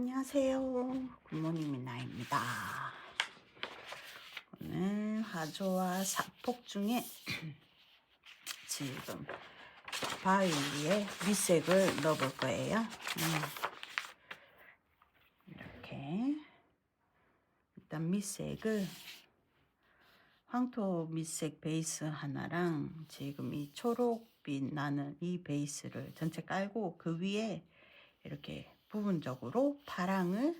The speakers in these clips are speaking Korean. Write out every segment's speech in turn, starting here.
안녕하세요. 굿모닝 미나입니다. 오늘 화조와 사폭 중에 지금 바위에 밑색을 넣어볼 거예요. 이렇게 일단 밑색을 황토 밑색 베이스 하나랑 지금 이 초록빛 나는 이 베이스를 전체 깔고 그 위에 이렇게 부분적으로 파랑을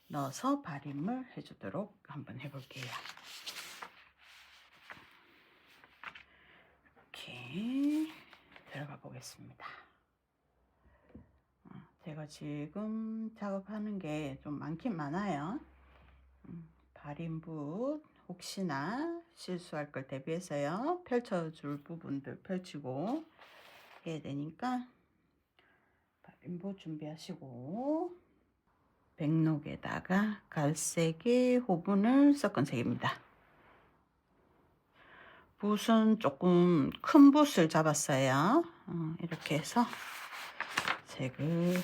넣어서 발림을 해주도록 한번 해볼게요. 이렇게 들어가 보겠습니다. 제가 지금 작업하는 게 좀 많긴 많아요. 발림붓 혹시나 실수할 걸 대비해서요. 펼쳐줄 부분들 펼치고 해야 되니까 발림붓 준비하시고, 백록에다가 갈색의 호분을 섞은 색입니다. 붓은 조금 큰 붓을 잡았어요. 이렇게 해서 색을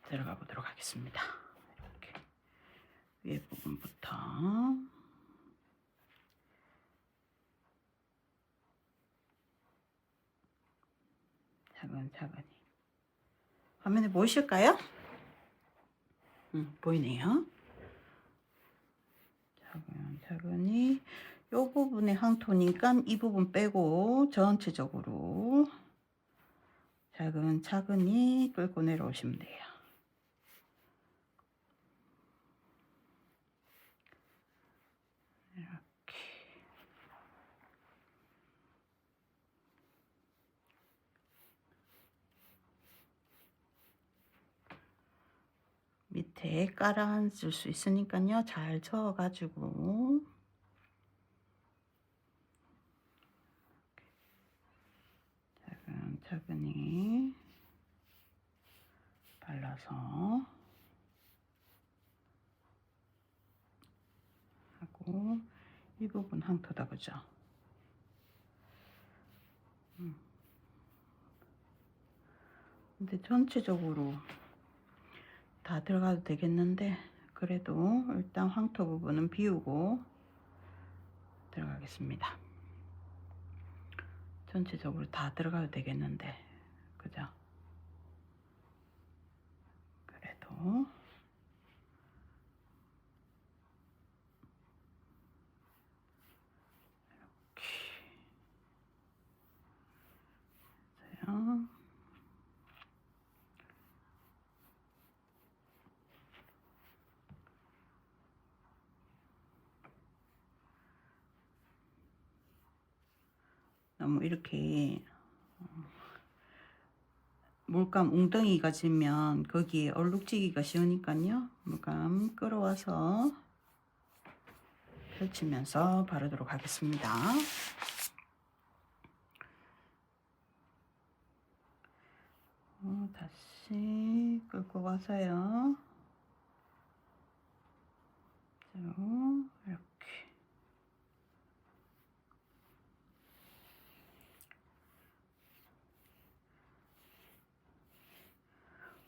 들어가 보도록 하겠습니다. 이렇게 위에 부분부터 차근차근히. 화면에 보이실까요? 보이네요. 차근차근히 이 부분에 황토니까 이 부분 빼고 전체적으로 차근차근히 끌고 내려오시면 돼요. 이렇게 밑에 깔아앉을 수 있으니까요. 잘 저어가지고 차근차근히 발라서 하고, 이 부분 황토다, 그죠? 근데 전체적으로 다 들어가도 되겠는데 그래도 일단 황토 부분은 비우고 들어가겠습니다. 전체적으로 다 들어가도 되겠는데, 그죠? 그래도 이렇게 너무 이렇게 물감 웅덩이가 지면 거기에 얼룩지기가 쉬우니까요. 물감 끌어와서 펼치면서 바르도록 하겠습니다. 다시 끌고 와서요. 이렇게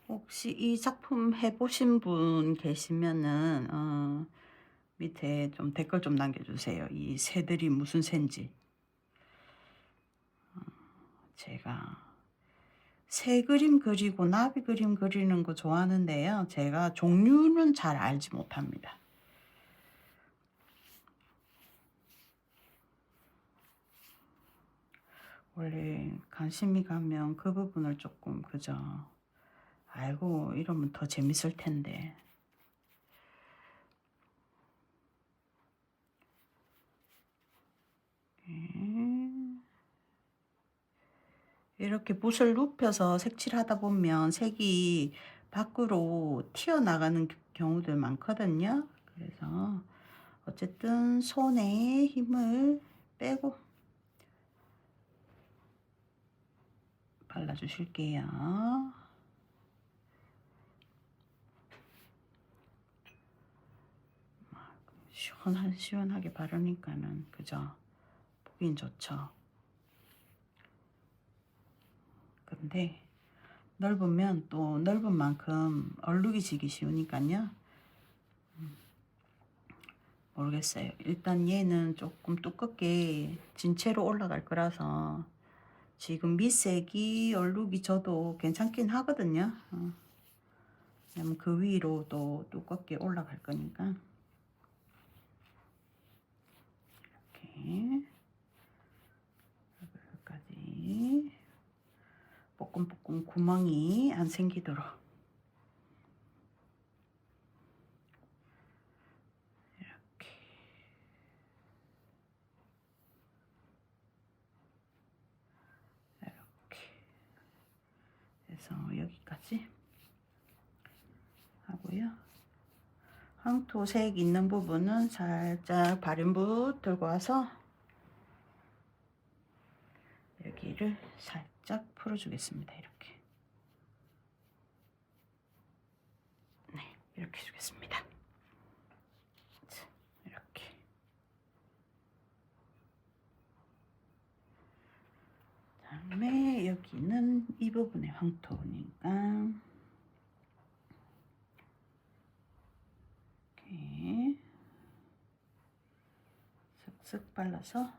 혹시 이 작품 해보신 분 계시면은 밑에 좀 댓글 좀 남겨주세요. 이 새들이 무슨 새인지. 제가 새 그림 그리고 나비 그림 그리는 거 좋아하는데요. 제가 종류는 잘 알지 못합니다. 원래 관심이 가면 그 부분을 조금 그저 알고 이러면 더 재밌을 텐데. 이렇게 붓을 눕혀서 색칠하다 보면 색이 밖으로 튀어나가는 경우들 많거든요. 그래서 어쨌든 손에 힘을 빼고 발라주실게요. 시원하게 바르니까는 그죠? 보긴 좋죠. 근데 넓으면 또 넓은 만큼 얼룩이 지기 쉬우니까요. 모르겠어요. 일단 얘는 조금 두껍게 진채로 올라갈 거라서 지금 밑색이 얼룩이 저도 괜찮긴 하거든요. 왜냐면 그 위로 또 두껍게 올라갈 거니까. 이렇게 여기까지 뽀끔뽀끔 구멍이 안 생기도록 이렇게 해서 여기까지 하고요. 황토색 있는 부분은 살짝 발연붓 들고 와서 여기를 살짝 풀어주겠습니다. 이렇게. 네, 이렇게 주겠습니다. 이렇게. 다음에 여기는 이 부분의 황토니까 이렇게 슥슥 발라서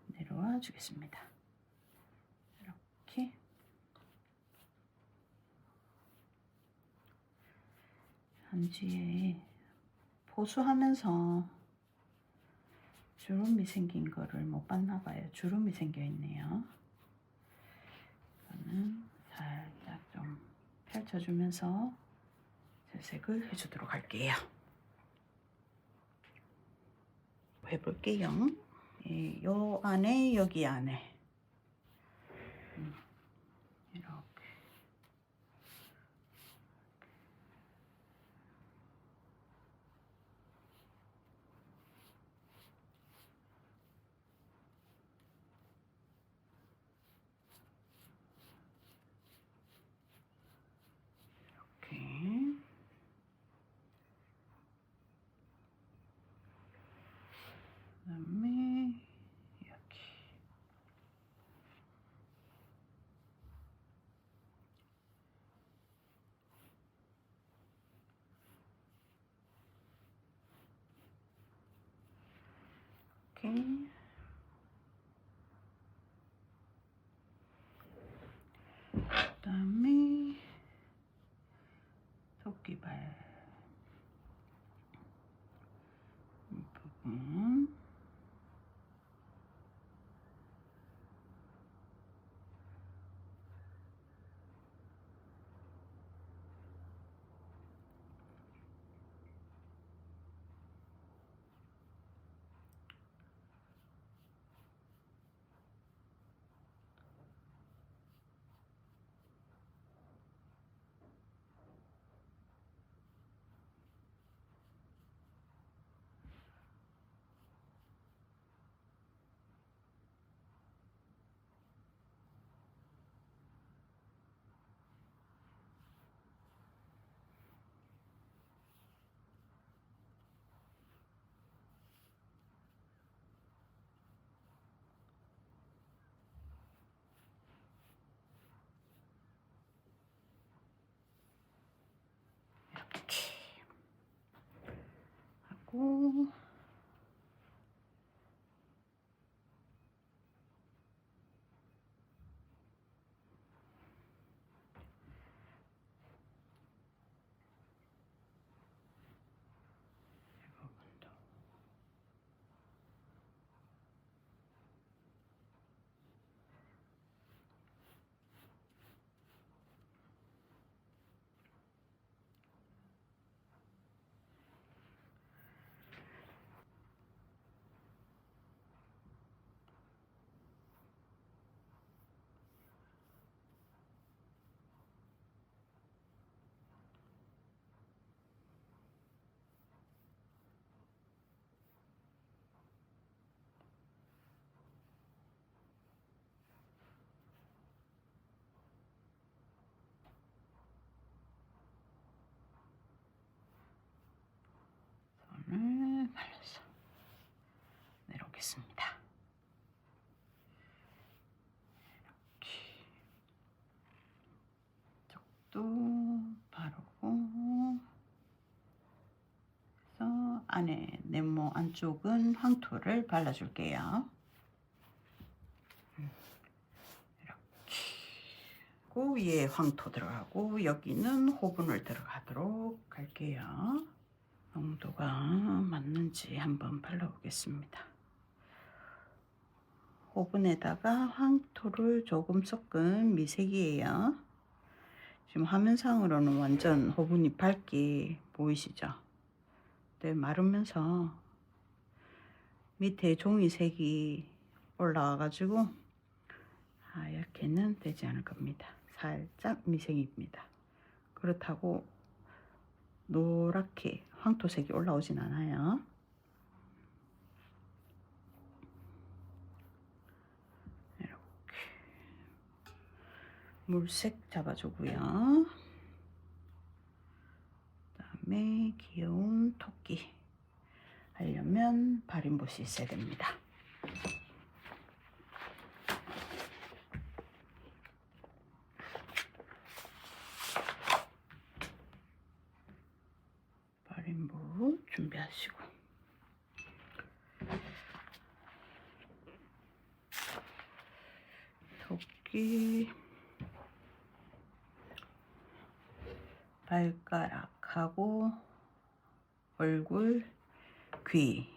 내려와 주겠습니다. 이렇게. 한지에 보수하면서 주름이 생긴 거를 못 봤나 봐요. 주름이 생겨 있네요. 이거는 살짝 좀 펼쳐주면서 탈색을 해주도록 할게요. 해볼게요. 요 안에 여기 안에 이렇게 이렇게 그다음에 여기 이렇게 그다음에 토끼발 이 부분 이렇게 하고 손을 발라서 내려오겠습니다. 이렇게 바르고, 그래서 안에 네모 안쪽은 황토를 발라줄게요. 이렇게 위에 황토 들어가고 여기는 호분을 들어가도록 할게요. 농도가 맞는지 한번 발라보겠습니다. 호분에다가 황토를 조금 섞은 미색이에요. 지금 화면상으로는 완전 호분이 밝게 보이시죠? 네, 마르면서 밑에 종이색이 올라와가지고 하얗게는 되지 않을 겁니다. 살짝 미색입니다. 그렇다고 노랗게 황토색이 올라오진 않아요. 이렇게 물색 잡아주고요. 그다음에 귀여운 토끼 하려면 발인봇이 있어야 됩니다. 발인봇 준비하시고, 토끼 발가락하고 얼굴, 귀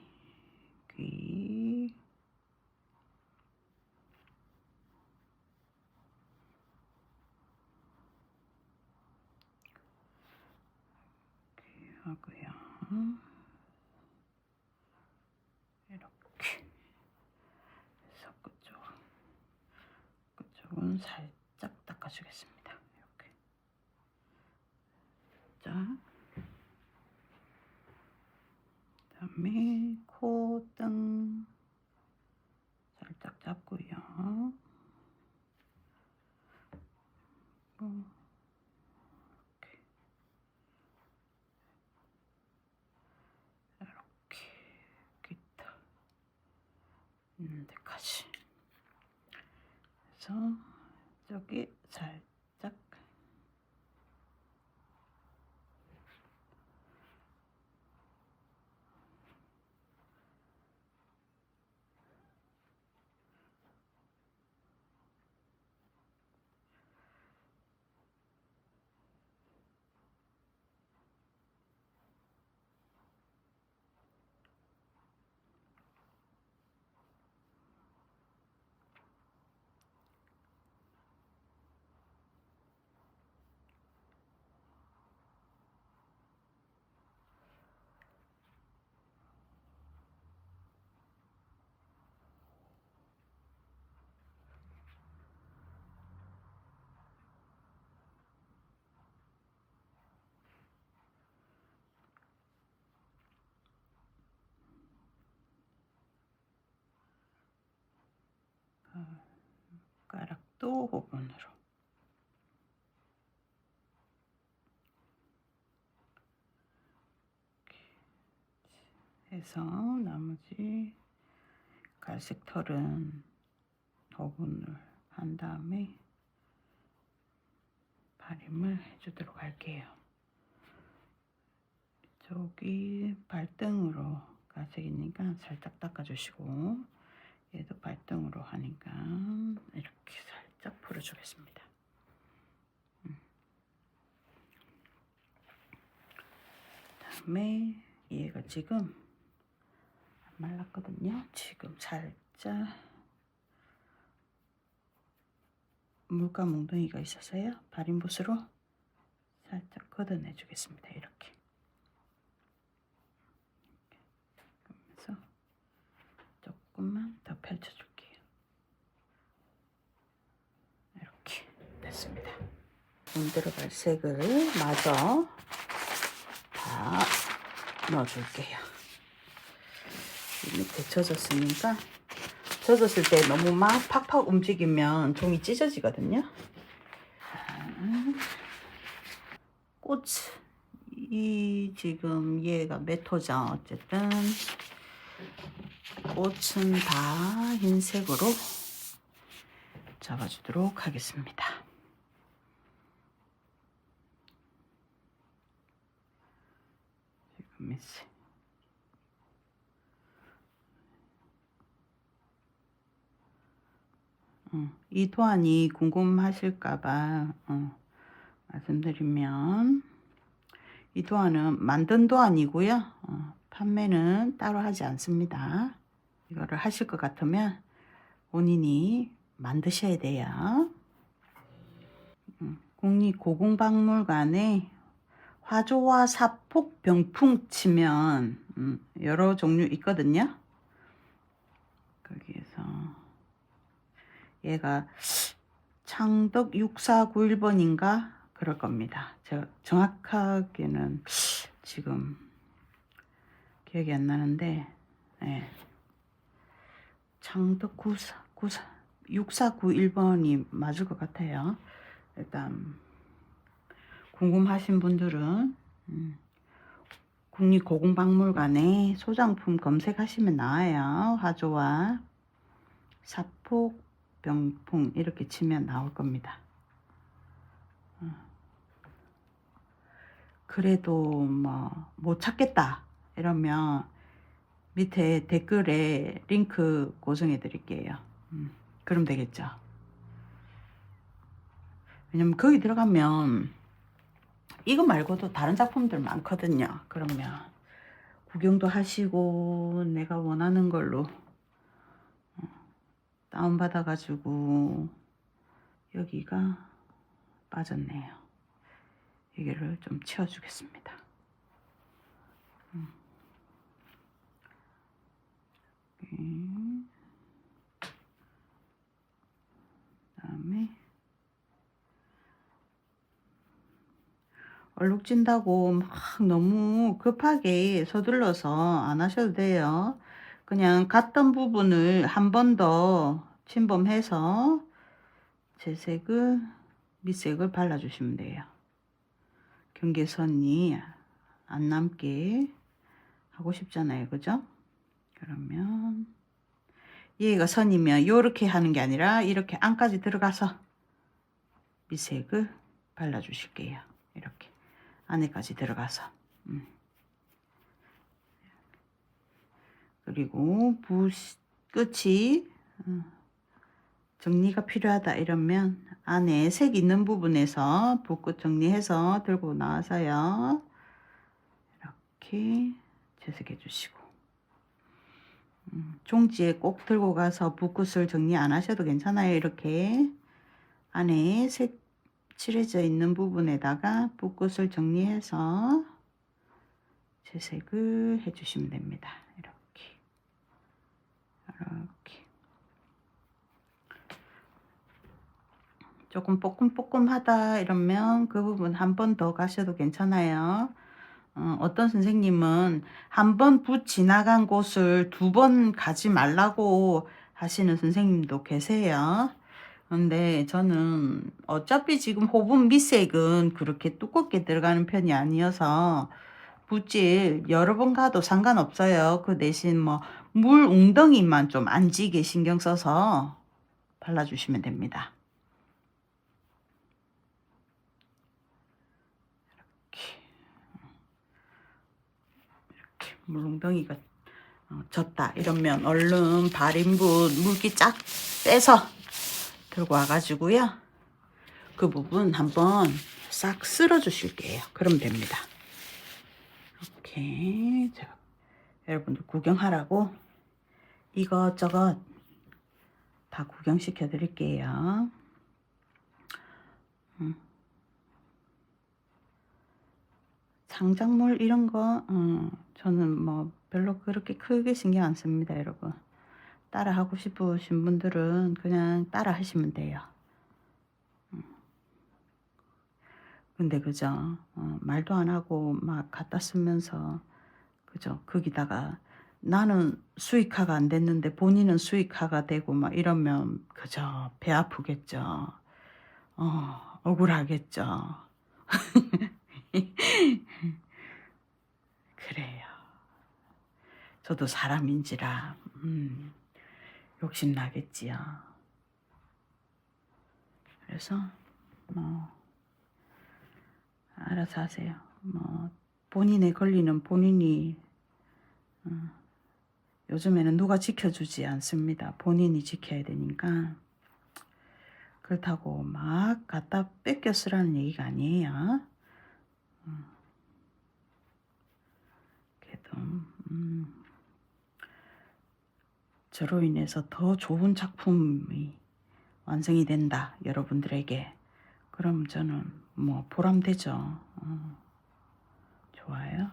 하고요. 이렇게 해서 그쪽은 살짝 닦아주겠습니다. 이렇게. 자, 그다음에 콧등 살짝 잡고요. 이렇게 깃털 있는 데까지. 그래서 저기 살짝 가락도 호분으로 해서 나머지 갈색 털은 호분을 한 다음에 발림을 해주도록 할게요. 저기 발등으로 갈색이니까 살짝 닦아주시고, 얘도 발등으로 하니까 이렇게 살짝 풀어주겠습니다. 다음에 얘가 지금 안 말랐거든요. 지금 살짝 물감 뭉덩이가 있어서요. 발인붓으로 살짝 걷어내 주겠습니다. 이렇게. 그러면서 조금만 더 펼쳐줄게요. 이렇게 됐습니다. 문 들어갈 색을 마저 다 넣어줄게요. 밑에 젖었으니까, 젖었을 때 너무 막 팍팍 움직이면 종이 찢어지거든요. 꽃, 지금 얘가 몇 호죠? 어쨌든 꽃은 다 흰색으로 잡아주도록 하겠습니다. 미스. 이 도안이 궁금하실까봐 말씀드리면, 이 도안은 만든 도안이고요. 판매는 따로 하지 않습니다. 이거를 하실 것 같으면 본인이 만드셔야 돼요. 국립고궁박물관에 화조와 사폭 병풍 치면 여러 종류 있거든요. 거기에서 얘가 창덕 6491번인가 그럴 겁니다. 제가 정확하게는 지금 기억이 안 나는데, 네. 창덕 6491번이 맞을 것 같아요. 일단 궁금하신 분들은 국립고궁박물관에 소장품 검색하시면 나와요. 화조와 사폭 병풍 이렇게 치면 나올 겁니다. 그래도 뭐 못 찾겠다 이러면 밑에 댓글에 링크 고정해 드릴게요. 그럼 되겠죠. 왜냐면 거기 들어가면 이거 말고도 다른 작품들 많거든요. 그러면 구경도 하시고 내가 원하는 걸로 다운받아 가지고 여기가 빠졌네요. 여기를 좀 채워주겠습니다. 그다음에 얼룩진다고 막 너무 급하게 서둘러서 안 하셔도 돼요. 그냥 갔던 부분을 한 번 더 침범해서 재색을 밑색을 발라주시면 돼요. 경계선이 안 남게 하고 싶잖아요. 그죠? 그러면 얘가 선이면 이렇게 하는 게 아니라 이렇게 안까지 들어가서 밑색을 발라주실게요. 이렇게 안에까지 들어가서. 그리고 끝이 정리가 필요하다 이러면 안에 색 있는 부분에서 붓끝 정리해서 들고 나와서요. 이렇게 재색해 주시고 종지에 꼭 들고 가서 붓끝을 정리 안 하셔도 괜찮아요. 이렇게 안에 색 칠해져 있는 부분에다가 붓끝을 정리해서 재색을 해 주시면 됩니다. 이렇게 조금 뽀끔뽀끔하다 이러면 그 부분 한 번 더 가셔도 괜찮아요. 어떤 선생님은 한 번 붓 지나간 곳을 2번 가지 말라고 하시는 선생님도 계세요. 근데 저는 어차피 지금 호분 밑색은 그렇게 두껍게 들어가는 편이 아니어서 붓질 여러 번 가도 상관없어요. 그 대신 뭐 물 웅덩이만 좀 안 지게 신경 써서 발라주시면 됩니다. 이렇게 물 웅덩이가 졌다 이러면 얼른 발인붓 물기 쫙 빼서 들고 와가지고요. 그 부분 한번 싹 쓸어 주실게요. 그럼 됩니다. 이렇게 제가 여러분들 구경하라고 이것저것 다 구경시켜 드릴게요. 장작물 이런 거 저는 뭐 별로 그렇게 크게 신경 안 씁니다. 여러분 따라 하고 싶으신 분들은 그냥 따라 하시면 돼요. 근데 그죠 말도 안 하고 막 갖다 쓰면서 그죠 거기다가 나는 수익화가 안 됐는데 본인은 수익화가 되고 막 이러면 그죠 배 아프겠죠. 억울하겠죠. 그래요. 저도 사람인지라 욕심 나겠지요. 그래서 뭐 알아서 하세요. 뭐 본인의 권리는 본인이 요즘에는 누가 지켜주지 않습니다. 본인이 지켜야 되니까. 그렇다고 막 갖다 뺏겨 쓰라는 얘기가 아니에요. 그래도 저로 인해서 더 좋은 작품이 완성이 된다, 여러분들에게. 그럼 저는 뭐 보람되죠. 좋아요.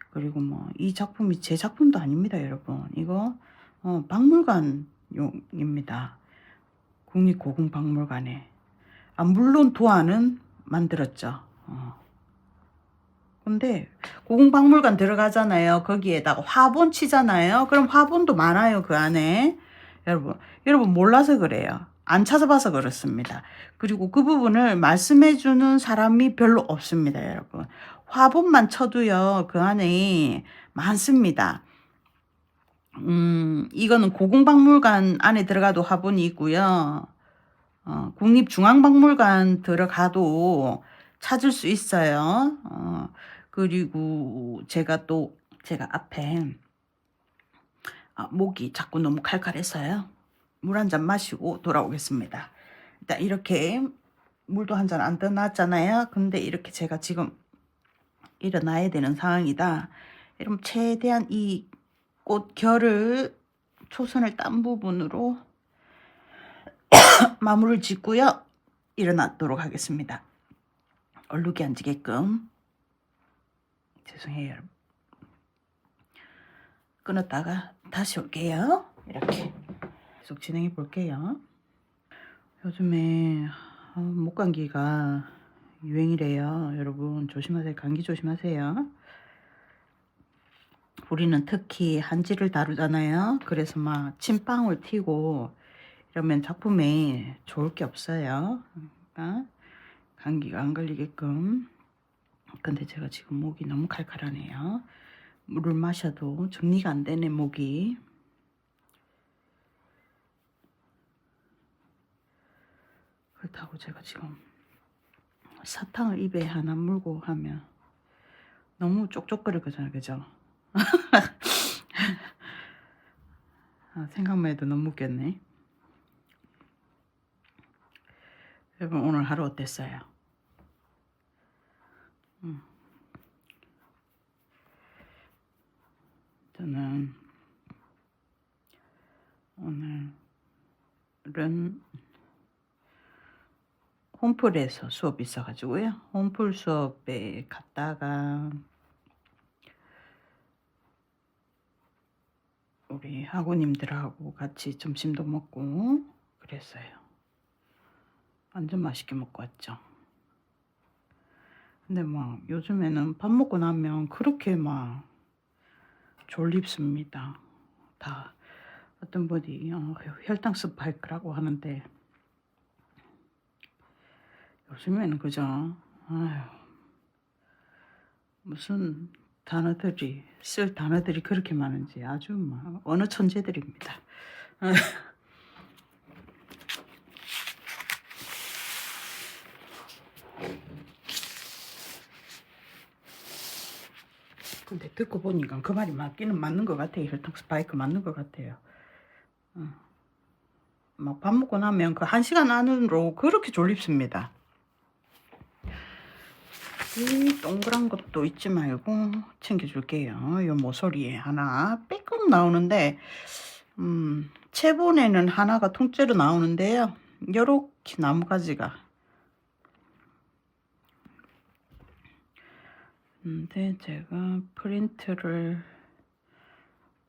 그리고 뭐 이 작품이 제 작품도 아닙니다, 여러분. 이거 박물관용입니다. 국립고궁박물관에. 물론 도안은 만들었죠. 근데 고궁박물관 들어가잖아요. 거기에다가 화본 치잖아요. 그럼 화본도 많아요, 그 안에. 여러분 몰라서 그래요. 안 찾아봐서 그렇습니다. 그리고 그 부분을 말씀해주는 사람이 별로 없습니다, 여러분. 화본만 쳐도요, 그 안에 많습니다. 이거는 고궁박물관 안에 들어가도 화본이 있고요. 국립중앙박물관 들어가도 찾을 수 있어요. 그리고 제가 앞에 목이 자꾸 너무 칼칼해서요. 물 한 잔 마시고 돌아오겠습니다. 일단 이렇게 물도 한 잔 안 떠났잖아요. 근데 이렇게 제가 지금 일어나야 되는 상황이다. 그럼 최대한 이 꽃 결을 초선을 딴 부분으로 마무리를 짓고요. 일어나도록 하겠습니다. 얼룩이 안 지게끔. 죄송해요, 여러분. 끊었다가 다시 올게요. 이렇게 계속 진행해 볼게요. 요즘에 목감기가 유행이래요. 여러분 조심하세요. 감기 조심하세요. 우리는 특히 한지를 다루잖아요. 그래서 막 침방울 튀고 이러면 작품에 좋을 게 없어요. 그러니까 감기가 안 걸리게끔. 근데 제가 지금 목이 너무 칼칼하네요. 물을 마셔도 정리가 안 되네, 목이. 그렇다고 제가 지금 사탕을 입에 하나 물고 하면 너무 쪽쪽거릴 거잖아요, 그죠? 생각만 해도 너무 웃겼네. 여러분 오늘 하루 어땠어요? 저는 오늘은 홈플에서 수업이 있어가지고요. 홈플 수업에 갔다가 우리 학우님들하고 같이 점심도 먹고 그랬어요. 완전 맛있게 먹고 왔죠. 근데 막 요즘에는 밥 먹고 나면 그렇게 막 졸립습니다. 다 어떤 분이 혈당 스파이크라고 하는데 요즘에는 그죠? 아휴, 무슨 단어들이 쓸 단어들이 그렇게 많은지 아주 막 언어 천재들입니다. 근데 듣고 보니까 그 말이 맞기는 맞는 것 같아요. 혈당 스파이크 맞는 것 같아요. 막 밥 먹고 나면 그 1시간 안으로 그렇게 졸립습니다. 이 동그란 것도 잊지 말고 챙겨줄게요. 요 모서리에 하나 빼끔 나오는데 채본에는 하나가 통째로 나오는데요. 요렇게 나뭇가지가 근데 제가 프린트를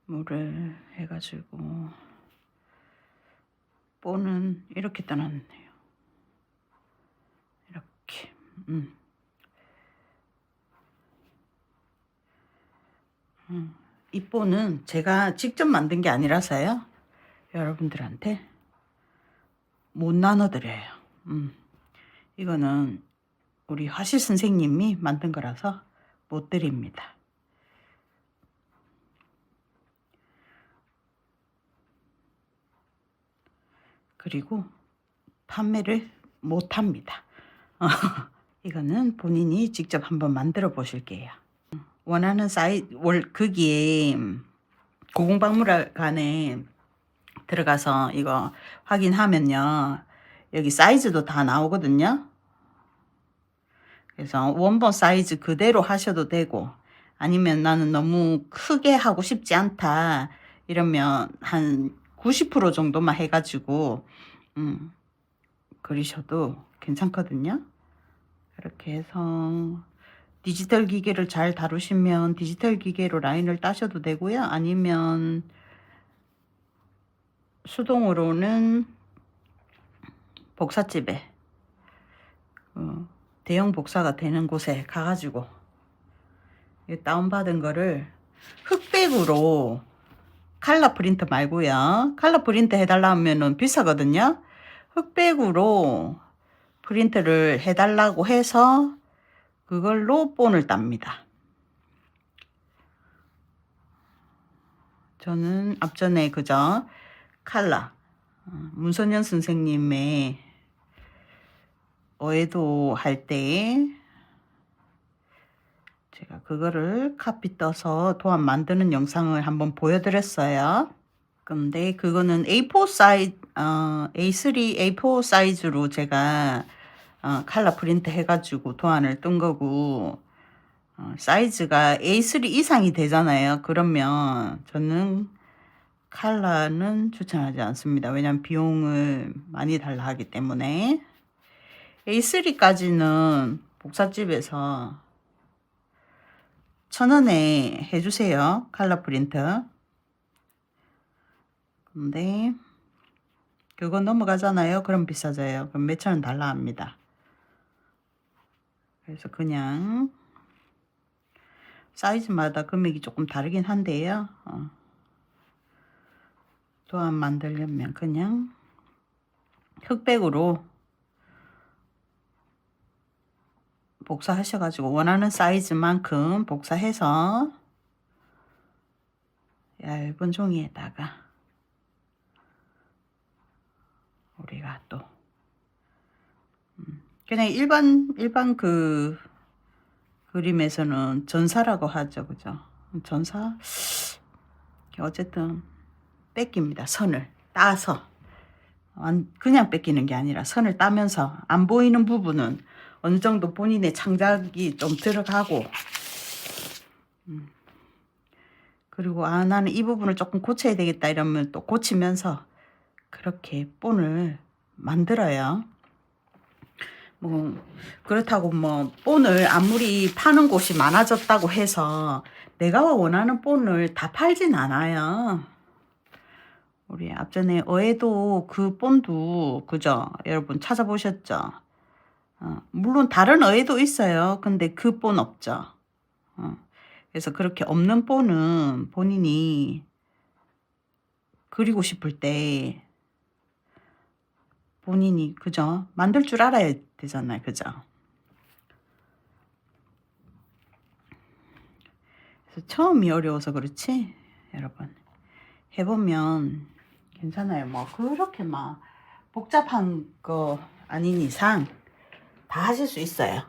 물을 해가지고 본은 이렇게 떠났네요. 이렇게 이 본은 제가 직접 만든 게 아니라서요. 여러분들한테 못 나눠드려요. 이거는 우리 화실 선생님이 만든 거라서 못 드립니다. 그리고 판매를 못 합니다. 이거는 본인이 직접 한번 만들어 보실게요. 원하는 거기에 고공박물관에 들어가서 이거 확인하면요, 여기 사이즈도 다 나오거든요. 그래서 원본 사이즈 그대로 하셔도 되고, 아니면 나는 너무 크게 하고 싶지 않다 이러면 한 90% 정도만 해가지고 그리셔도 괜찮거든요. 그렇게 해서 디지털 기계를 잘 다루시면 디지털 기계로 라인을 따셔도 되고요. 아니면 수동으로는 복사집에 대형 복사가 되는 곳에 가가지고 다운받은 거를 흑백으로, 칼라 프린트 말고요. 칼라 프린트 해달라 하면은 비싸거든요. 흑백으로 프린트를 해달라고 해서 그걸로 본을 땁니다. 저는 앞전에 그저 칼라 문선현 선생님의 어에도 할 때 제가 그거를 카피 떠서 도안 만드는 영상을 한번 보여드렸어요. 근데 그거는 A4 사이즈, A3, A4 사이즈로 제가 칼라 프린트 해가지고 도안을 뜬 거고, 사이즈가 A3 이상이 되잖아요. 그러면 저는 칼라는 추천하지 않습니다. 왜냐면 비용을 많이 달라 하기 때문에. A3까지는 복사집에서 1,000원에 해주세요. 칼라 프린트. 근데 그거 넘어가잖아요. 그럼 비싸져요. 그럼 몇천 원 달라 합니다. 그래서 그냥 사이즈마다 금액이 조금 다르긴 한데요. 도안 만들려면 그냥 흑백으로 복사하셔가지고 원하는 사이즈만큼 복사해서 얇은 종이에다가 우리가 또 그냥 일반 그 그림에서는 전사라고 하죠. 그죠? 전사? 어쨌든 뺏깁니다. 선을 따서. 그냥 뺏기는 게 아니라 선을 따면서 안 보이는 부분은 어느 정도 본인의 창작이 좀 들어가고, 그리고 나는 이 부분을 조금 고쳐야 되겠다 이러면 또 고치면서 그렇게 본을 만들어요. 뭐 그렇다고 뭐 본을 아무리 파는 곳이 많아졌다고 해서 내가 원하는 본을 다 팔진 않아요. 우리 앞전에 어에도 그 본도 그죠? 여러분 찾아보셨죠? 물론 다른 어에도 있어요. 근데 그 본 없죠. 그래서 그렇게 없는 본은 본인이 그리고 싶을 때 본인이 그죠? 만들 줄 알아야 되잖아요. 그죠? 그래서 처음이 어려워서 그렇지 여러분 해보면 괜찮아요. 뭐 그렇게 막 복잡한 거 아닌 이상 다 하실 수 있어요.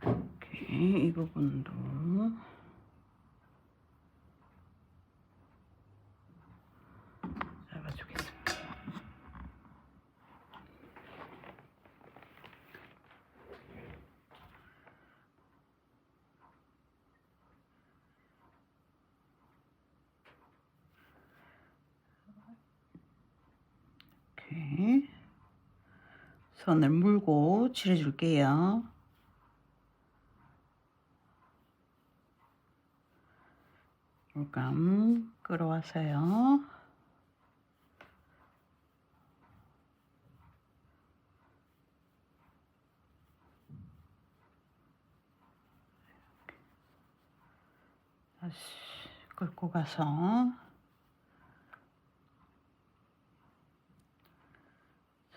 오케이, 이 부분도 잡아주겠습니다. 오케이. 선을 물고 칠해줄게요. 물감 끌어와서요. 다시 끌고 가서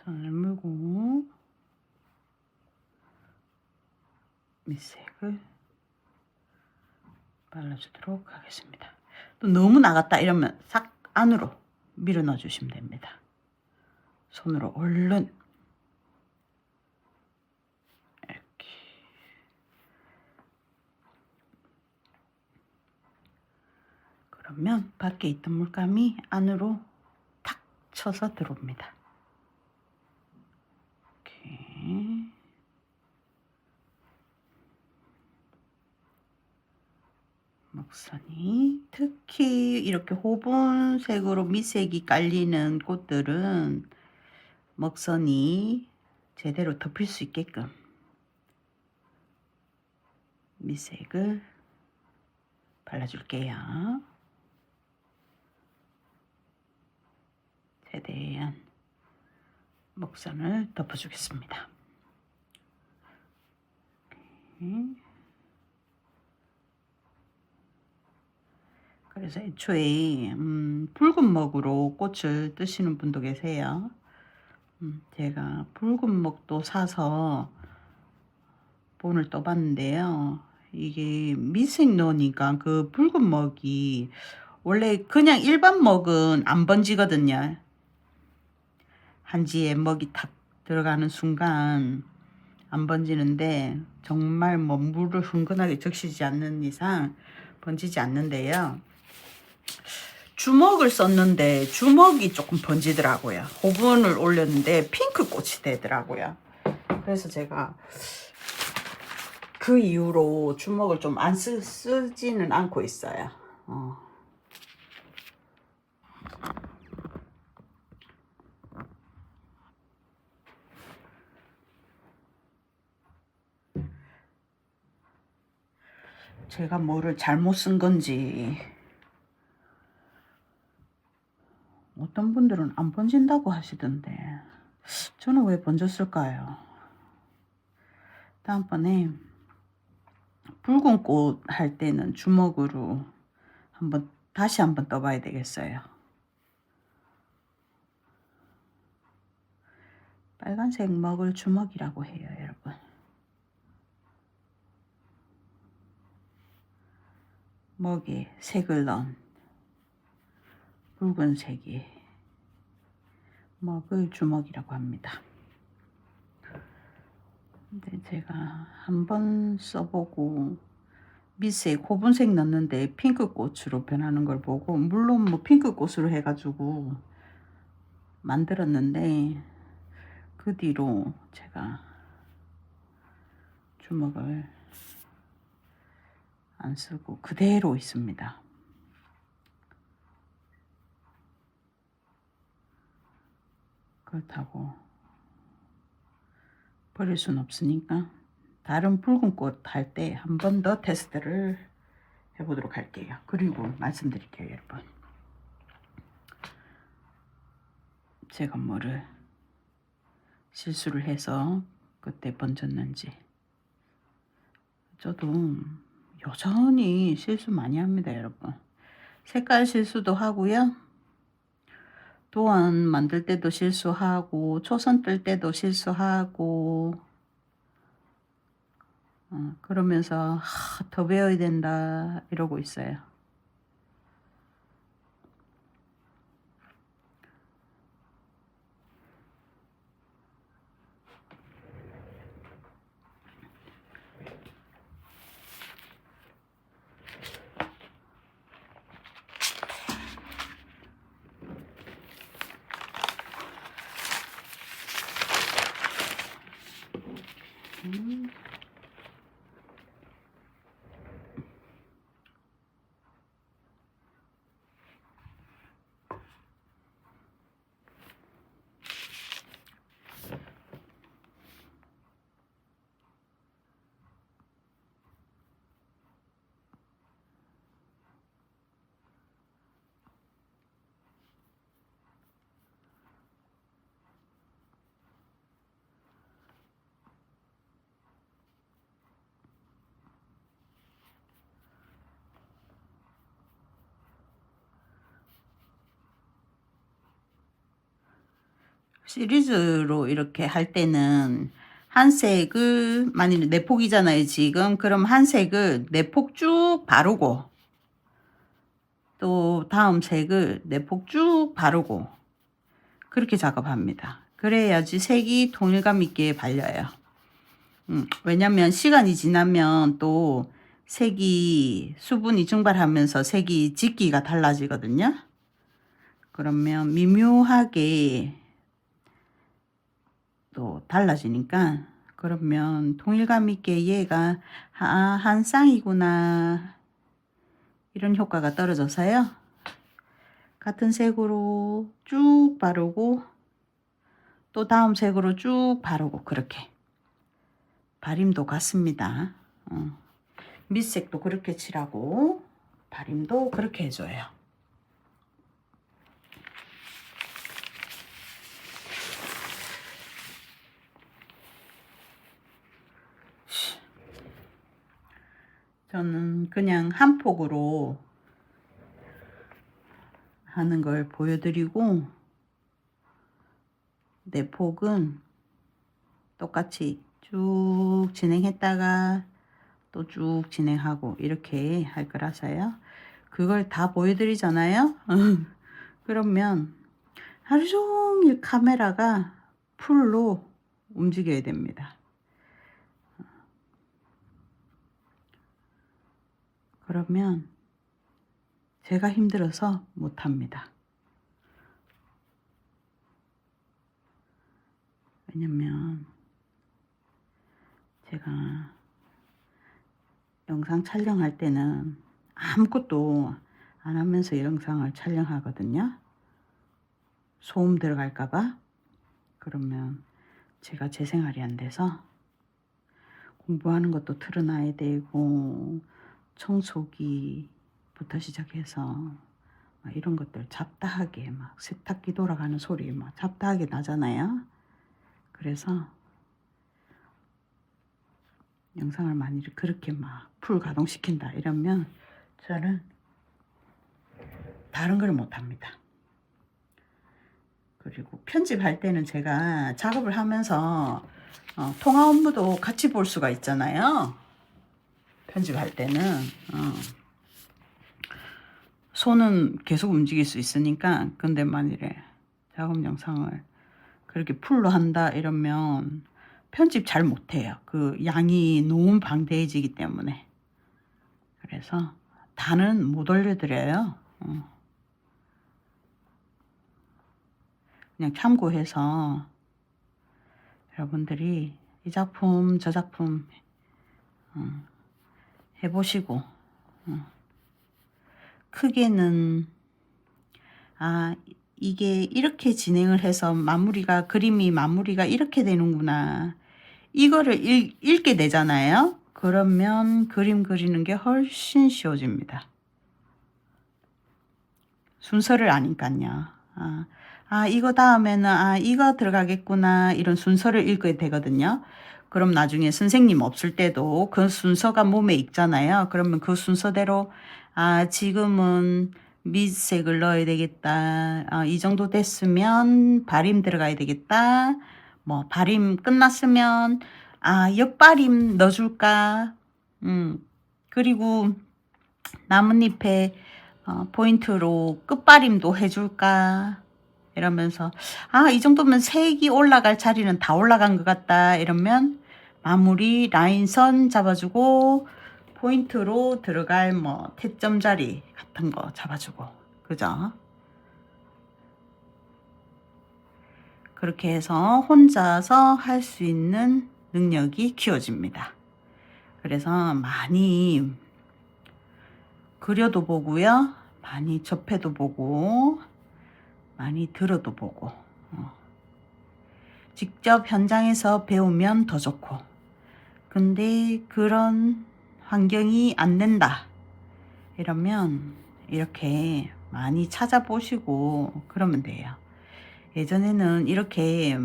선을 물고 밑색을 발라주도록 하겠습니다. 또 너무 나갔다 이러면 싹 안으로 밀어 넣어 주시면 됩니다. 손으로 얼른 이렇게. 그러면 밖에 있던 물감이 안으로 탁 쳐서 들어옵니다. 이렇게. 먹선이 특히 이렇게 호분색으로 밑색이 깔리는 꽃들은 먹선이 제대로 덮일 수 있게끔 밑색을 발라줄게요. 최대한 먹선을 덮어주겠습니다. 그래서 애초에 붉은 먹으로 꽃을 뜨시는 분도 계세요. 제가 붉은 먹도 사서 본을 떠봤는데요. 이게 밑색 넣으니까 그 붉은 먹이 원래 그냥 일반 먹은 안 번지거든요. 한지에 먹이 탁 들어가는 순간 안 번지는데 정말 뭐 물을 흥건하게 적시지 않는 이상 번지지 않는데요. 주먹을 썼는데 주먹이 조금 번지더라고요. 호분을 올렸는데 핑크 꽃이 되더라고요. 그래서 제가 그 이후로 주먹을 좀 안 쓰지는 않고 있어요. 제가 뭐를 잘못 쓴 건지 어떤 분들은 안 번진다고 하시던데 저는 왜 번졌을까요? 다음번에 붉은 꽃 할 때는 주먹으로 다시 한번 떠봐야 되겠어요. 빨간색 먹을 주먹이라고 해요, 여러분. 먹에 색을 넣은 붉은색이 먹을 주먹이라고 합니다. 근데 제가 한번 써보고 밑색 호분색 넣는데 핑크 꽃으로 변하는 걸 보고, 물론 뭐 핑크 꽃으로 해가지고 만들었는데 그 뒤로 제가 주먹을 안 쓰고 그대로 있습니다. 그렇다고 버릴 순 없으니까 다른 붉은 꽃 할 때 한 번 더 테스트를 해보도록 할게요. 그리고 말씀드릴게요, 여러분. 제가 뭐를 실수를 해서 그때 번졌는지. 저도 여전히 실수 많이 합니다, 여러분. 색깔 실수도 하고요. 도안 만들 때도 실수하고, 초선 뜰 때도 실수하고, 그러면서 더 배워야 된다 이러고 있어요. 시리즈로 이렇게 할 때는 한 색을 만일 4폭이잖아요 지금. 그럼 한 색을 4폭 쭉 바르고 또 다음 색을 4폭 쭉 바르고 그렇게 작업합니다. 그래야지 색이 통일감 있게 발려요. 왜냐면 시간이 지나면 또 색이 수분이 증발하면서 색이 짙기가 달라지거든요. 그러면 미묘하게 또 달라지니까 그러면 통일감 있게 얘가 한 쌍이구나 이런 효과가 떨어져서요. 같은 색으로 쭉 바르고 또 다음 색으로 쭉 바르고 그렇게 발림도 같습니다. 밑색도 그렇게 칠하고 발림도 그렇게 해줘요. 저는 그냥 한 폭으로 하는 걸 보여드리고 4폭은 똑같이 쭉 진행했다가 또 쭉 진행하고 이렇게 할 거라서요. 그걸 다 보여드리잖아요. 그러면 하루 종일 카메라가 풀로 움직여야 됩니다. 그러면 제가 힘들어서 못합니다. 왜냐면 제가 영상 촬영할 때는 아무것도 안 하면서 영상을 촬영하거든요. 소음 들어갈까봐. 그러면 제가 제 생활이 안 돼서 공부하는 것도 틀어놔야 되고 청소기부터 시작해서 막 이런 것들 잡다하게 막 세탁기 돌아가는 소리 막 잡다하게 나잖아요. 그래서 영상을 많이 그렇게 막 풀 가동시킨다 이러면 저는 다른 걸 못합니다. 그리고 편집할 때는 제가 작업을 하면서 통화 업무도 같이 볼 수가 있잖아요. 편집할 때는 손은 계속 움직일 수 있으니까. 근데 만일에 작업 영상을 그렇게 풀로 한다 이러면 편집 잘 못해요. 그 양이 너무 방대해지기 때문에. 그래서 다는 못 올려드려요. 그냥 참고해서 여러분들이 이 작품 저 작품 해보시고 크게는 이게 이렇게 진행을 해서 그림이 마무리가 이렇게 되는구나 이거를 읽게 되잖아요. 그러면 그림 그리는 게 훨씬 쉬워집니다. 순서를 아니까요. 이거 다음에는 이거 들어가겠구나 이런 순서를 읽게 되거든요. 그럼 나중에 선생님 없을 때도 그 순서가 몸에 익잖아요. 그러면 그 순서대로 지금은 밑색을 넣어야 되겠다. 이 정도 됐으면 발림 들어가야 되겠다. 뭐 발림 끝났으면 옆발림 넣어줄까. 그리고 나뭇잎에 포인트로 끝발림도 해줄까 이러면서 이 정도면 색이 올라갈 자리는 다 올라간 것 같다 이러면 마무리 라인선 잡아주고 포인트로 들어갈 뭐 태점 자리 같은 거 잡아주고 그죠? 그렇게 해서 혼자서 할 수 있는 능력이 키워집니다. 그래서 많이 그려도 보고요. 많이 접해도 보고 많이 들어도 보고 직접 현장에서 배우면 더 좋고 근데 그런 환경이 안 된다 이러면 이렇게 많이 찾아보시고 그러면 돼요. 예전에는 이렇게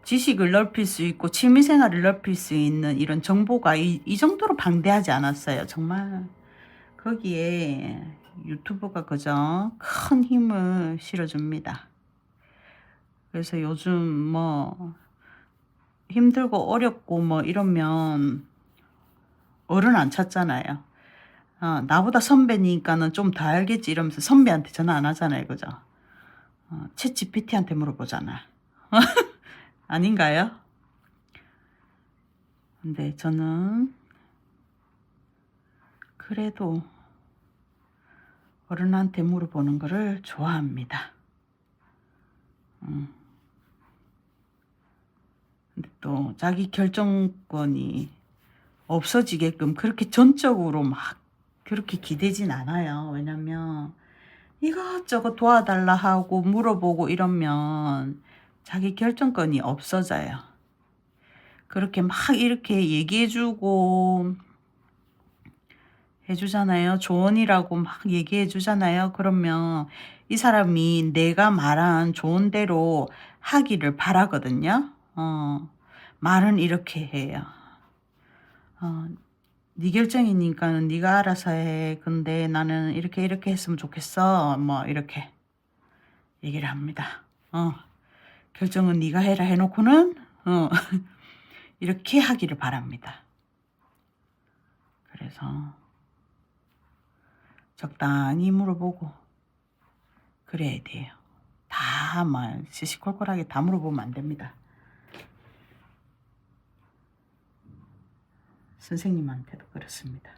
지식을 넓힐 수 있고 취미생활을 넓힐 수 있는 이런 정보가 이 정도로 방대하지 않았어요. 정말 거기에 유튜브가 그저 큰 힘을 실어줍니다. 그래서 요즘 뭐 힘들고 어렵고 뭐 이러면 어른 안 찾잖아요. 나보다 선배니까는 좀 더 알겠지 이러면서 선배한테 전화 안 하잖아요. 그죠? 챗 GPT한테 물어보잖아. 아닌가요? 근데 저는 그래도 어른한테 물어보는 거를 좋아합니다. 근데 또 자기 결정권이 없어지게끔 그렇게 전적으로 막 그렇게 기대진 않아요. 왜냐면 이것저것 도와달라 하고 물어보고 이러면 자기 결정권이 없어져요. 그렇게 막 이렇게 얘기해주고 해주잖아요. 조언이라고 막 얘기해주잖아요. 그러면 이 사람이 내가 말한 좋은 대로 하기를 바라거든요. 말은 이렇게 해요. 네 결정이니까는 네가 알아서 해. 근데 나는 이렇게 이렇게 했으면 좋겠어. 뭐 이렇게 얘기를 합니다. 결정은 네가 해라 해놓고는 이렇게 하기를 바랍니다. 그래서 적당히 물어보고 그래야 돼요. 다 막 시시콜콜하게 다 물어보면 안 됩니다. 선생님한테도 그렇습니다.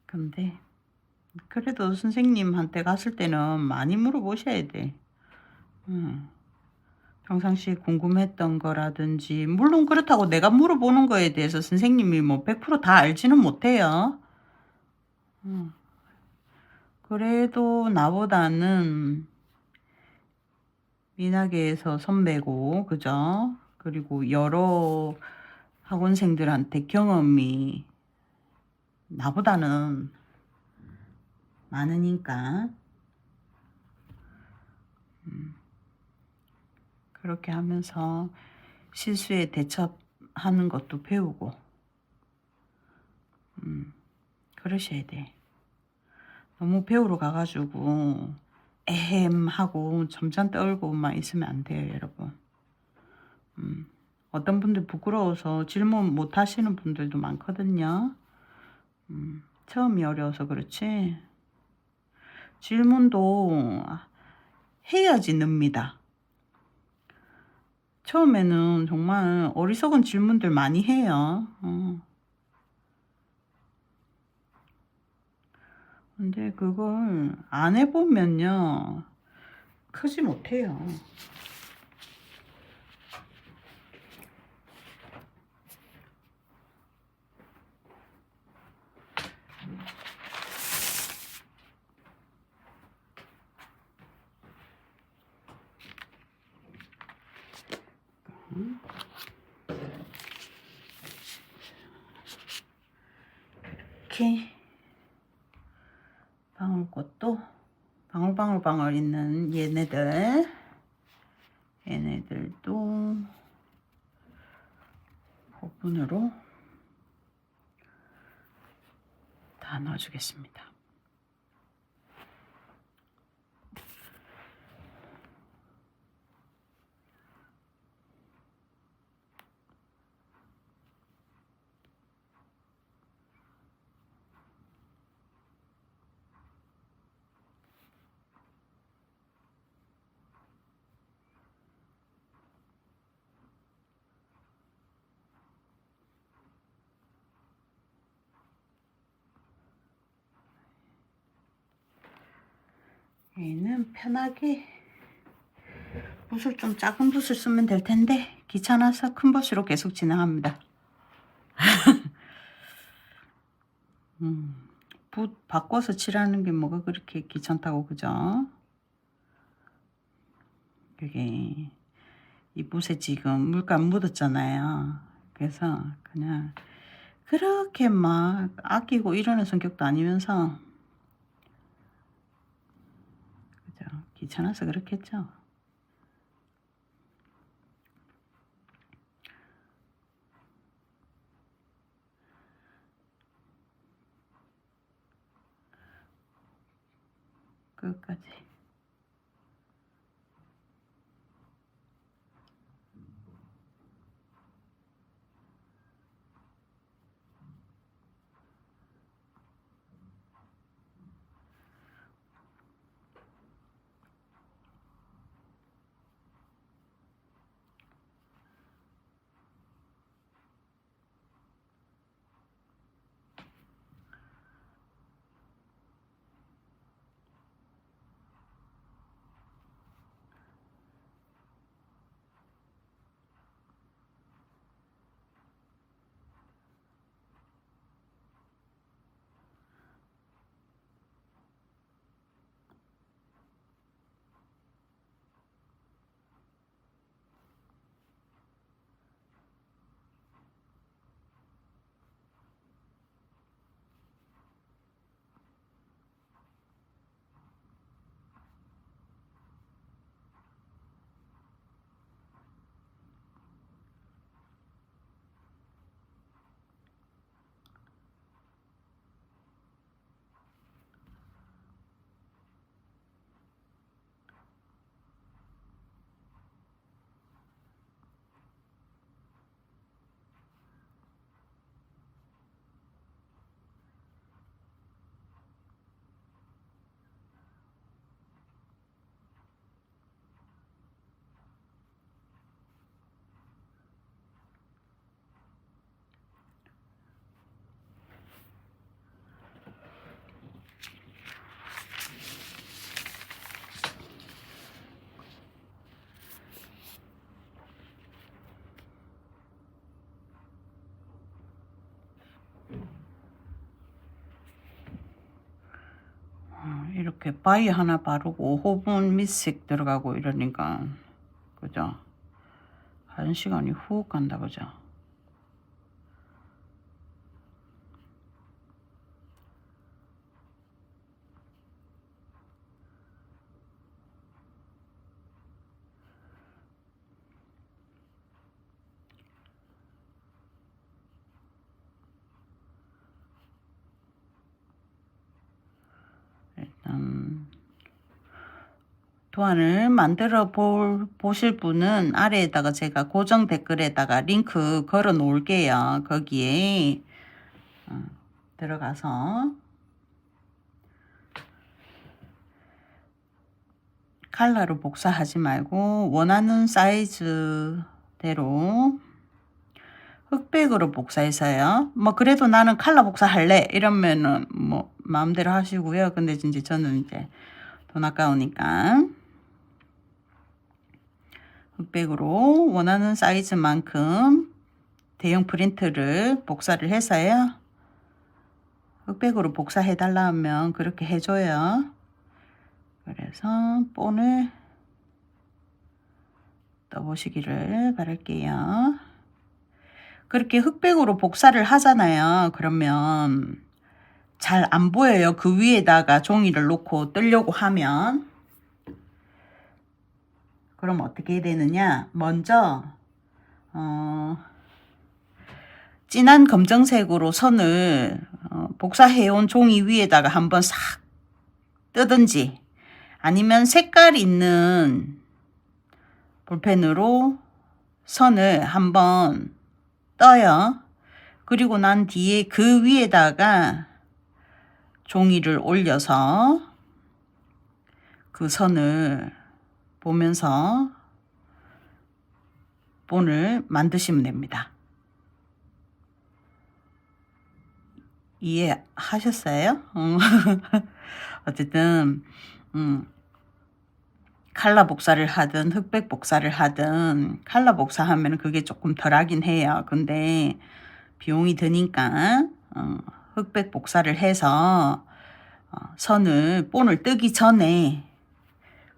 근데 그래도 선생님한테 갔을 때는 많이 물어보셔야 돼. 평상시에 궁금했던 거라든지 물론 그렇다고 내가 물어보는 거에 대해서 선생님이 뭐 100%다 알지는 못해요. 그래도 나보다는 미나계에서 선배고 그죠? 그리고 여러 학원생들한테 경험이 나보다는 많으니까 그렇게 하면서 실수에 대처하는 것도 배우고 그러셔야 돼. 너무 배우러 가가지고 에헴 하고 점점 떨고만 있으면 안 돼요, 여러분. 어떤 분들 부끄러워서 질문 못 하시는 분들도 많거든요. 처음이 어려워서 그렇지. 질문도 해야지 늡니다. 처음에는 정말 어리석은 질문들 많이 해요. 근데 그걸 안 해보면요. 크지 못해요. 이렇게 방울꽃도 방울방울 있는 얘네들도 부분으로 다 넣어주겠습니다. 얘는 편하게 붓을 좀 작은 붓을 쓰면 될 텐데 귀찮아서 큰 붓으로 계속 진행합니다. 붓 바꿔서 칠하는 게 뭐가 그렇게 귀찮다고 그죠? 그게 이 붓에 지금 물감 묻었잖아요. 그래서 그냥 그렇게 막 아끼고 이러는 성격도 아니면서 그죠? 귀찮아서 그렇겠죠. 끝까지. 이렇게 바위 하나 바르고 호분 밑색 들어가고 이러니까 그죠? 1시간이 훅 간다 그죠? 일단 도안을 만들어 보실 분은 아래에다가 제가 고정 댓글에다가 링크 걸어 놓을게요. 거기에 들어가서 칼라로 복사하지 말고 원하는 사이즈대로 흑백으로 복사해서요. 뭐 그래도 나는 칼라 복사할래 이러면은 뭐 마음대로 하시고요. 근데 이제 저는 이제 돈 아까우니까 흑백으로 원하는 사이즈만큼 대형 프린트를 복사를 해서요. 흑백으로 복사해 달라 하면 그렇게 해줘요. 그래서 본을 떠보시기를 바랄게요. 그렇게 흑백으로 복사를 하잖아요. 그러면 잘 안 보여요. 그 위에다가 종이를 놓고 뜨려고 하면. 그럼 어떻게 해야 되느냐? 먼저 진한 검정색으로 선을 복사해온 종이 위에다가 한번 싹 뜨든지 아니면 색깔 있는 볼펜으로 선을 한번 떠요. 그리고 난 뒤에 그 위에다가 종이를 올려서 그 선을 보면서 본을 만드시면 됩니다. 이해하셨어요? 어쨌든 칼라 복사를 하든 흑백 복사를 하든 칼라 복사하면 그게 조금 덜하긴 해요. 근데 비용이 드니까 흑백 복사를 해서 선을 본을 뜨기 전에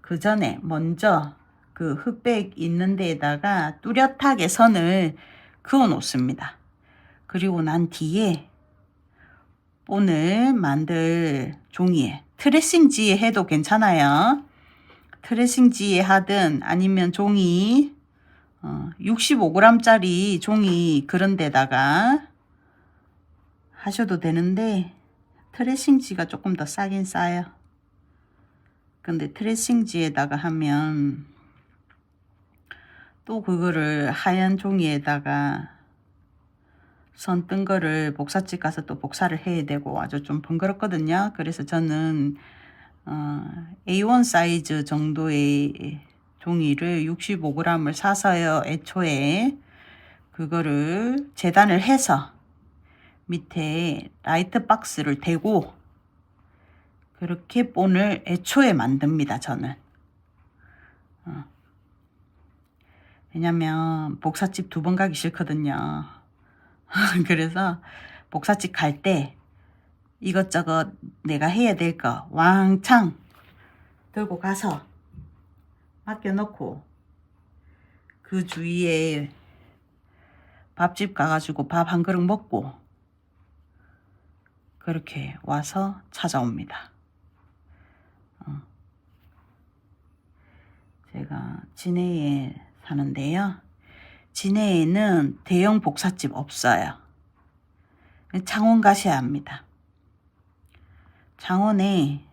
그 전에 먼저 그 흑백 있는 데에다가 뚜렷하게 선을 그어 놓습니다. 그리고 난 뒤에 본을 만들 종이에 트레싱지에 해도 괜찮아요. 트레싱지에 하든 아니면 종이 65g짜리 종이 그런 데다가 하셔도 되는데 트레싱지가 조금 더 싸긴 싸요. 근데 트레싱지에다가 하면 또 그거를 하얀 종이에다가 선 뜬 거를 복사집 가서 또 복사를 해야 되고 아주 좀 번거롭거든요. 그래서 저는 A1 사이즈 정도의 종이를 65g을 사서요. 애초에 그거를 재단을 해서 밑에 라이트 박스를 대고 그렇게 본을 애초에 만듭니다. 저는. 왜냐면 복사집 2번 가기 싫거든요. 그래서 복사집 갈 때 이것저것 내가 해야 될 거 왕창 들고 가서 맡겨놓고 그 주위에 밥집 가가지고 밥 한 그릇 먹고 그렇게 와서 찾아옵니다. 제가 진해에 사는데요. 진해에는 대형 복사집 없어요. 창원 가셔야 합니다. 창원에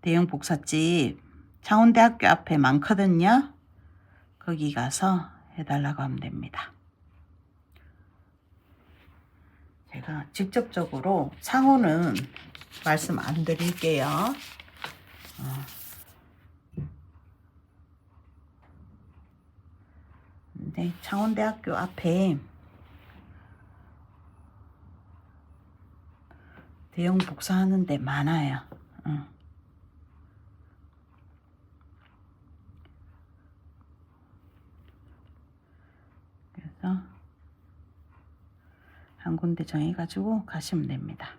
대형 복사집 창원대학교 앞에 많거든요. 거기 가서 해달라고 하면 됩니다. 제가 직접적으로 창원은 말씀 안 드릴게요. 근데 창원대학교 앞에 대형 복사하는 데 많아요. 그래서 한 군데 정해가지고 가시면 됩니다.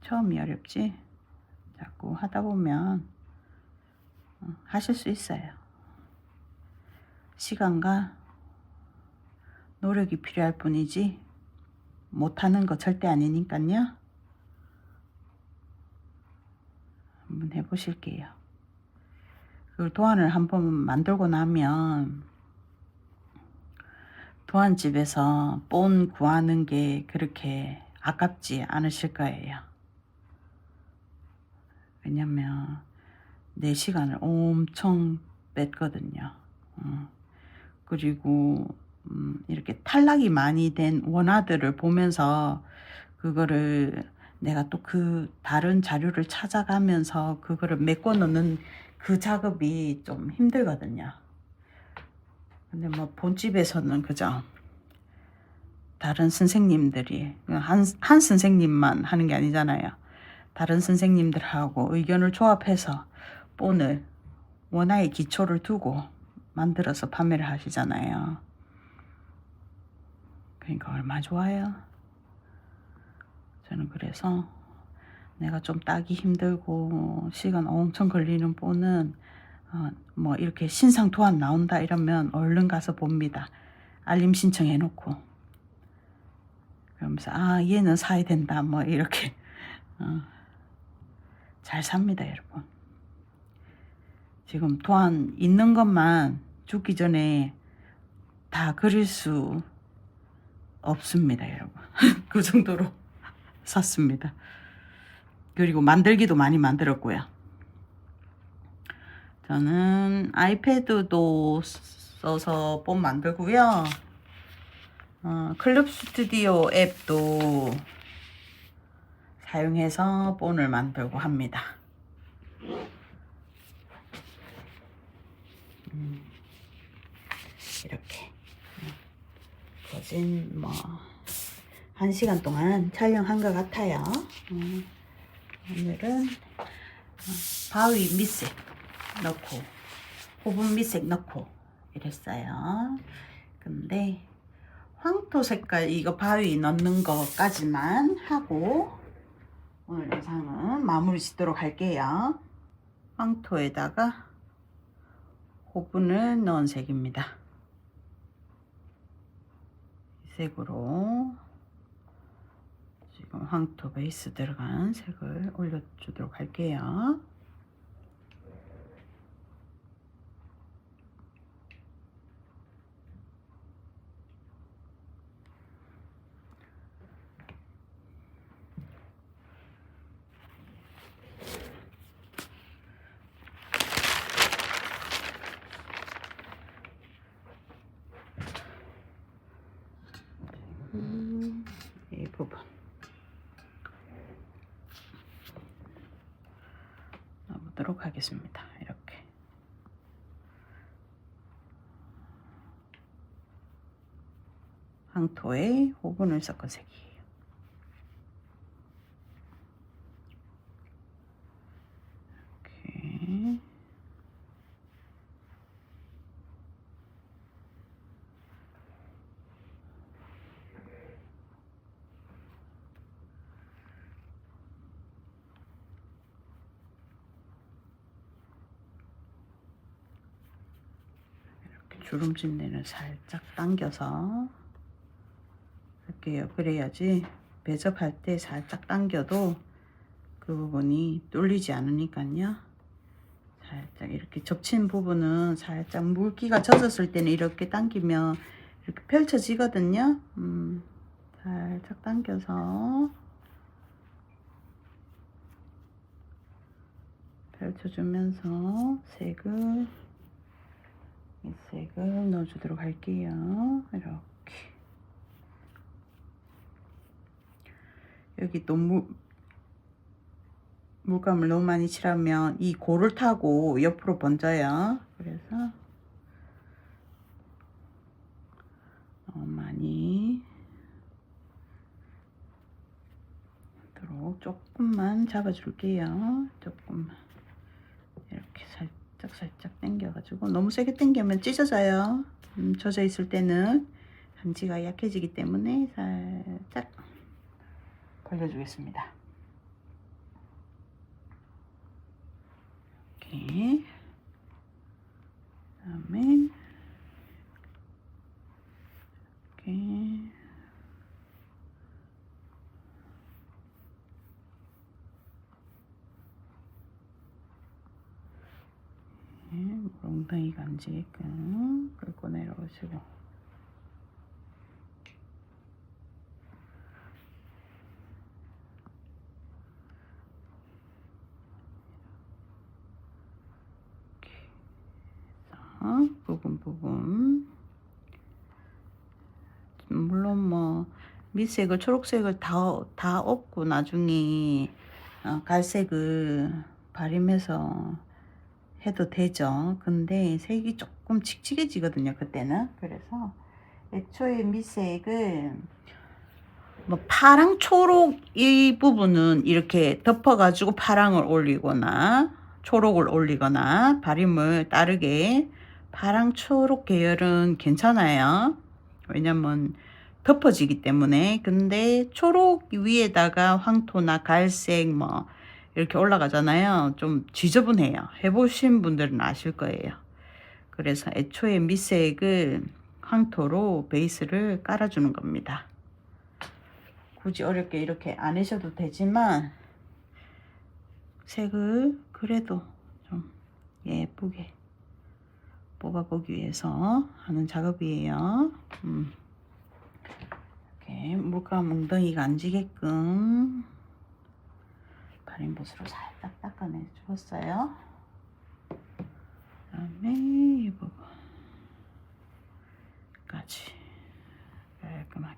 처음이 어렵지 자꾸 하다 보면 하실 수 있어요. 시간과 노력이 필요할 뿐이지 못하는 거 절대 아니니까요. 한번 해보실게요. 그 도안을 한번 만들고 나면 도안집에서 본 구하는 게 그렇게 아깝지 않으실 거예요. 왜냐면 내 시간을 엄청 뺐거든요. 그리고 이렇게 탈락이 많이 된 원화들을 보면서 그거를 내가 또 그 다른 자료를 찾아가면서 그거를 메꿔 넣는 그 작업이 좀 힘들거든요. 근데 뭐 본집에서는 그죠? 다른 선생님들이 한 선생님만 하는 게 아니잖아요. 다른 선생님들하고 의견을 조합해서 본을 원화의 기초를 두고 만들어서 판매를 하시잖아요. 그러니까 얼마나 좋아요. 저는 그래서 내가 좀 따기 힘들고 시간 엄청 걸리는 본은 뭐 이렇게 신상 도안 나온다 이러면 얼른 가서 봅니다. 알림 신청해 놓고 그러면서 얘는 사야 된다 뭐 이렇게 잘 삽니다 여러분. 지금 도안 있는 것만 죽기 전에 다 그릴 수 없습니다 여러분. 그 정도로 샀습니다. 그리고 만들기도 많이 만들었고요. 저는 아이패드도 써서 본 만들고요. 클럽 스튜디오 앱도 사용해서 본을 만들고 합니다. 이렇게 거진 뭐 1시간 동안 촬영한 것 같아요. 오늘은 바위 밑에 넣고 호분 밑색 넣고 이랬어요. 근데 황토 색깔 이거 바위 넣는 거까지만 하고 오늘 영상은 마무리 짓도록 할게요. 황토에다가 호분을 넣은 색입니다. 이 색으로 지금 황토 베이스 들어간 색을 올려주도록 할게요. 이 부분 넣어보도록 하겠습니다. 이렇게 황토에 호분을 섞은 색이에요. 이렇게 주름진 데는 살짝 당겨서 할게요. 그래야지 배접할 때 살짝 당겨도 그 부분이 뚫리지 않으니까요. 살짝 이렇게 접힌 부분은 살짝 물기가 젖었을 때는 이렇게 당기면 이렇게 펼쳐지거든요. 살짝 당겨서 펼쳐주면서 이 색을 넣어주도록 할게요. 이렇게 여기 또 물감을 너무 많이 칠하면 이 골을 타고 옆으로 번져요. 그래서 너무 많이 조금만 잡아줄게요. 조금만 이렇게 살짝 당겨가지고 너무 세게 당기면 찢어져요. 젖어 있을 때는 반지가 약해지기 때문에 살짝 벌려주겠습니다. 이렇게 그다음에 이렇게 엉덩이가 안 지게끔 끌고 내려오시고 이렇게 부분 물론 뭐 밑색을 초록색을 다 없고 나중에 갈색을 발림해서 해도 되죠. 근데 색이 조금 칙칙해지거든요. 그때는. 그래서 애초에 밑색을 뭐 파랑 초록 이 부분은 이렇게 덮어가지고 파랑을 올리거나 초록을 올리거나 발림을 다르게 파랑 초록 계열은 괜찮아요. 왜냐면 덮어지기 때문에. 근데 초록 위에다가 황토나 갈색 뭐 이렇게 올라가잖아요. 좀 지저분해요. 해보신 분들은 아실 거예요. 그래서 애초에 밑색을 황토로 베이스를 깔아주는 겁니다. 굳이 어렵게 이렇게 안 하셔도 되지만 색을 그래도 좀 예쁘게 뽑아보기 위해서 하는 작업이에요. 이렇게 물감 엉덩이가 안 지게끔 발림붓으로 살짝 닦아내 주었어요. 그다음에 이 부분까지 깔끔하게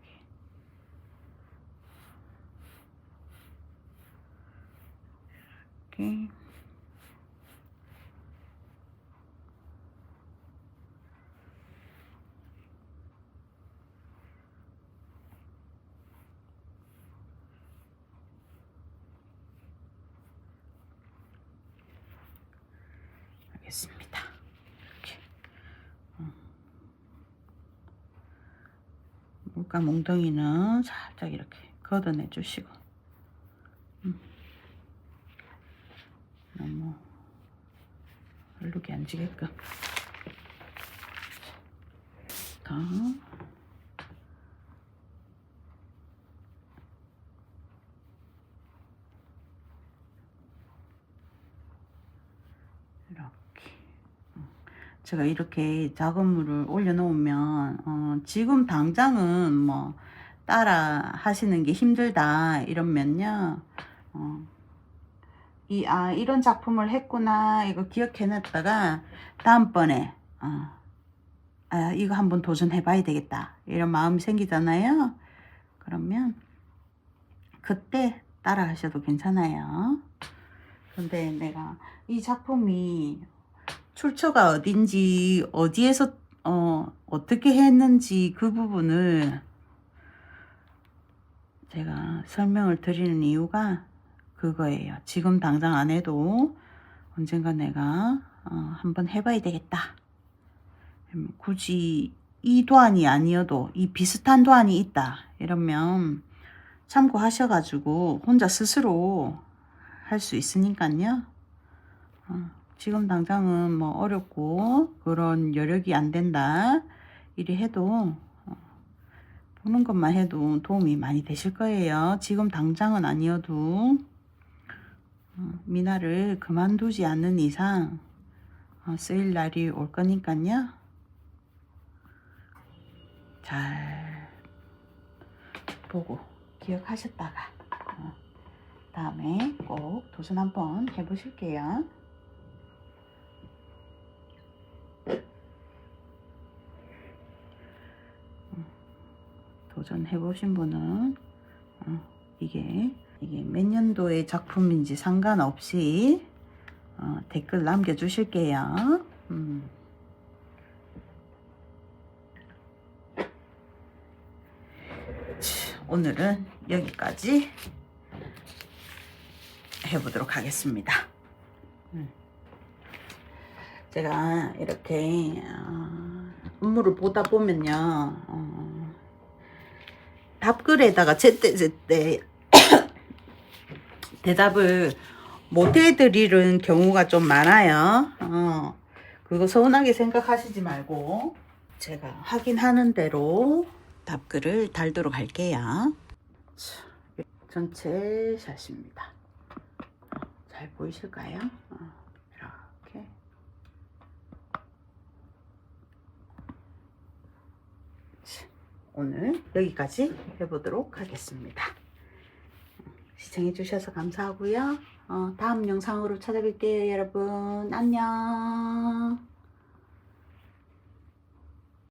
이렇게 하겠습니다. 이렇게 얼룩감 웅덩이는 살짝 이렇게 걷어내 주시고 너무 얼룩이 안 지게끔 더 이렇게 제가 이렇게 작업물을 올려놓으면 지금 당장은 뭐 따라 하시는 게 힘들다 이러면요 이런 작품을 했구나 이거 기억해 놨다가 다음번에 이거 한번 도전해 봐야 되겠다 이런 마음이 생기잖아요. 그러면 그때 따라 하셔도 괜찮아요. 근데 내가 이 작품이 출처가 어딘지 어디에서 어떻게 했는지 그 부분을 제가 설명을 드리는 이유가 그거예요. 지금 당장 안 해도 언젠가 내가 한번 해봐야 되겠다. 굳이 이 도안이 아니어도 이 비슷한 도안이 있다 이러면 참고하셔가지고 혼자 스스로 할 수 있으니까요. 지금 당장은 뭐 어렵고 그런 여력이 안 된다 이리 해도 보는 것만 해도 도움이 많이 되실 거예요. 지금 당장은 아니어도 미나를 그만두지 않는 이상 쓰일 날이 올 거니까요. 잘 보고 기억하셨다가 다음에 꼭 도전 한번 해보실게요. 도전해보신 분은 이게 몇 년도의 작품인지 상관없이 댓글 남겨주실게요. 오늘은 여기까지 해보도록 하겠습니다. 제가 이렇게 업무를 보다 보면요 답글에다가 제때 대답을 못 해드리는 경우가 좀 많아요. 그거 서운하게 생각하시지 말고 제가 확인하는 대로 답글을 달도록 할게요. 전체 샷입니다. 잘 보이실까요? 이렇게 오늘 여기까지 해보도록 하겠습니다. 시청해 주셔서 감사하고요. 다음 영상으로 찾아뵐게요. 여러분 안녕.